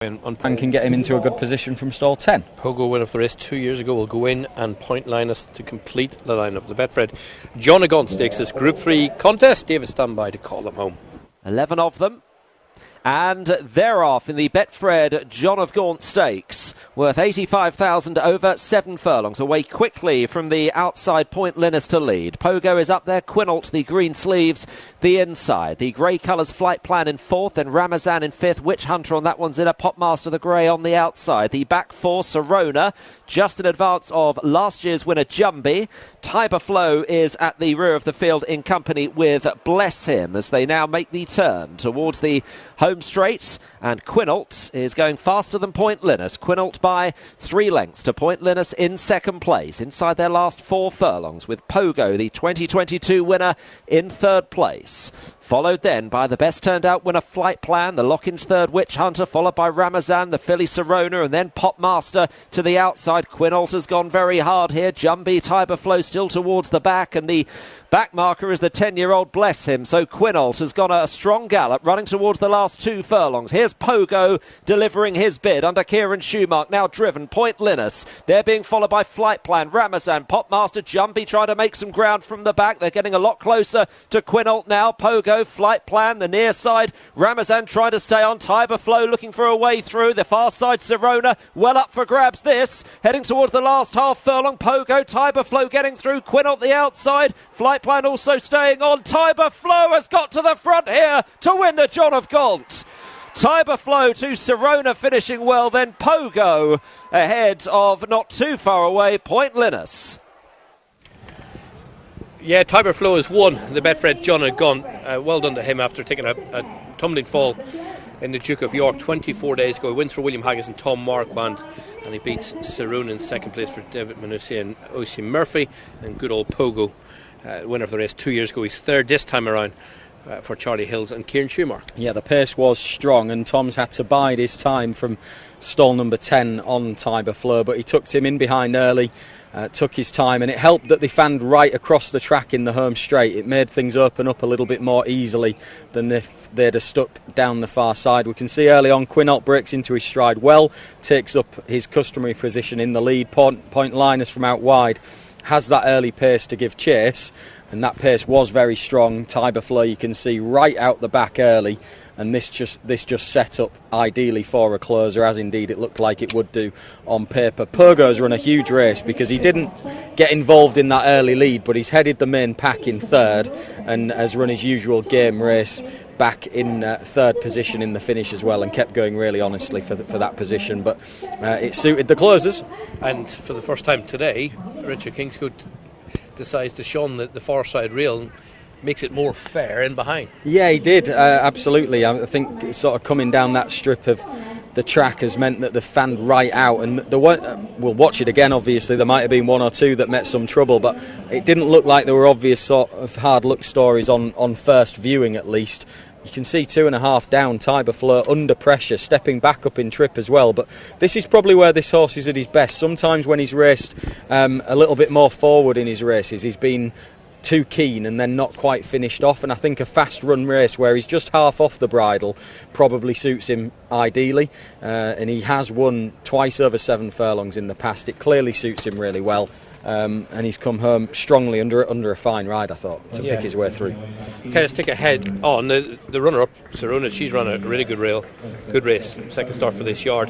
And can get him into a good position from stall 10. Pogo winner of the race 2 years ago will go in and point Linus to complete the lineup. The Betfred John Gaunt Stakes this Group 3 contest. David, stand by to call them home. 11 of them. And they're off in the Betfred John of Gaunt Stakes, worth 85,000 over 7 furlongs. Away quickly from the outside, Point Linus to lead. Pogo is up there, Quinault, the green sleeves, the inside. The grey colours, Flight Plan in 4th, and Ramazan in 5th. Witch Hunter on that one's in a Popmaster the grey on the outside. The back 4, Sirona, just in advance of last year's winner, Jumbie. Tiber Flow is at the rear of the field in company with Bless Him as they now make the turn towards the home straight, and Quinault is going faster than Point Linus. Quinault by 3 lengths to Point Linus in second place inside their last 4 furlongs, with Pogo, the 2022 winner, in third place. Followed then by the best turned out winner, Flight Plan, the Lock-in's third, Witch Hunter, followed by Ramazan, the filly Sirona, and then Popmaster to the outside. Quinault has gone very hard here. Jumbie, Tiber Flow still towards the back, and the back marker is the 10-year-old Bless Him. So Quinault has gone a strong gallop, running towards the last 2 furlongs. Here's Pogo delivering his bid under Kieran Schumacher, now driven. Point Linus, they're being followed by Flight Plan, Ramazan, Popmaster, Jumbie trying to make some ground from the back. They're getting a lot closer to Quinault now. Pogo, Flight Plan, the near side. Ramazan trying to stay on. Tiber Flow looking for a way through. The far side, Sirona, well up for grabs this. Heading towards the last half furlong. Pogo, Tiber Flow getting through. Quinault the outside. Flight Plan also staying on. Tiber Flow has got to the front here to win the John of Gaunt. Tiber Flow to Sirona finishing well. Then Pogo ahead of not too far away, Point Linus. Yeah, Tiber Flow has won the Betfred John of Gaunt. Well done to him after taking a tumbling fall in the Duke of York 24 days ago. He wins for William Haggas and Tom Marquand, and he beats Sirona in second place for David Manussi and O.C. Murphy. And good old Pogo, winner of the race 2 years ago. He's third this time around for Charlie Hills and Kieran Schumacher. Yeah, the pace was strong, and Tom's had to bide his time from stall number 10 on Tiber Flow, but he tucked him in behind early. Took his time, and it helped that they fanned right across the track in the home straight. It made things open up a little bit more easily than if they'd have stuck down the far side. We can see early on Quinault breaks into his stride well, takes up his customary position in the lead. Point Linus from out wide has that early pace to give chase, and that pace was very strong. Tiber Flow you can see right out the back early, and this just set up ideally for a closer, as indeed it looked like it would do on paper. Pogo's run a huge race because he didn't get involved in that early lead, but he's headed the main pack in third and has run his usual game race back in third position in the finish as well, and kept going really honestly for that position, but it suited the closers. And for the first time today, Richard Kingscote decides to shun the far side rail, makes it more fair in behind. Yeah, he did, absolutely. I think sort of coming down that strip of the track has meant that they've fanned right out, and we'll watch it again obviously. There might have been 1 or 2 that met some trouble, but it didn't look like there were obvious sort of hard luck stories on first viewing at least. You can see 2.5 down, Tiber Flow under pressure, stepping back up in trip as well. But this is probably where this horse is at his best. Sometimes when he's raced a little bit more forward in his races, he's been too keen and then not quite finished off, and I think a fast run race where he's just half off the bridle probably suits him ideally, and he has won twice over 7 furlongs in the past. It clearly suits him really well. And he's come home strongly under a fine ride, I thought, to pick his way through. Okay, let's take a head on the runner-up, Sirona. She's run a really good race, second start for this yard,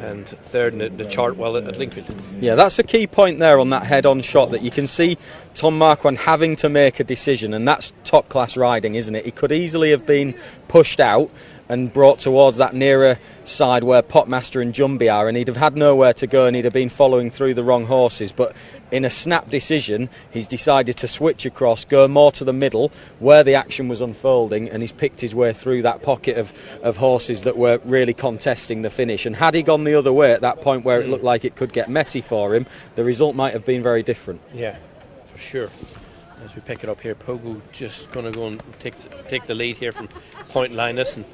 and third in the chart while at Lingfield. Yeah, that's a key point there on that head-on shot, that you can see Tom Marquand having to make a decision, and that's top-class riding, isn't it? He could easily have been pushed out and brought towards that nearer side where Popmaster and Jumbie are, and he'd have had nowhere to go, and he'd have been following through the wrong horses. But in a snap decision, he's decided to switch across, go more to the middle where the action was unfolding, and he's picked his way through that pocket of horses that were really contesting the finish. And had he gone the other way at that point where it looked like it could get messy for him, the result might have been very different. Yeah, for sure. As we pick it up here, Pogo just going to go and take the lead here from Point Linus, and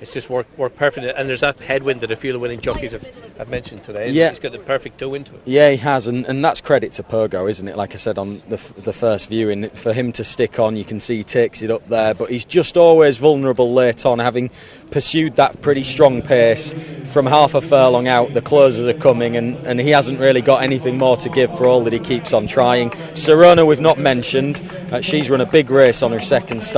it's just worked perfect. And there's that headwind that a few of the winning jockeys have mentioned today. Yeah. He's got the perfect toe into it. Yeah, he has, and that's credit to Pogo, isn't it? Like I said on the first viewing, for him to stick on, you can see he takes it up there, but he's just always vulnerable late on, having pursued that pretty strong pace from half a furlong out. The closers are coming, and he hasn't really got anything more to give for all that he keeps on trying. Sirona we've not mentioned. She's run a big race on her second start.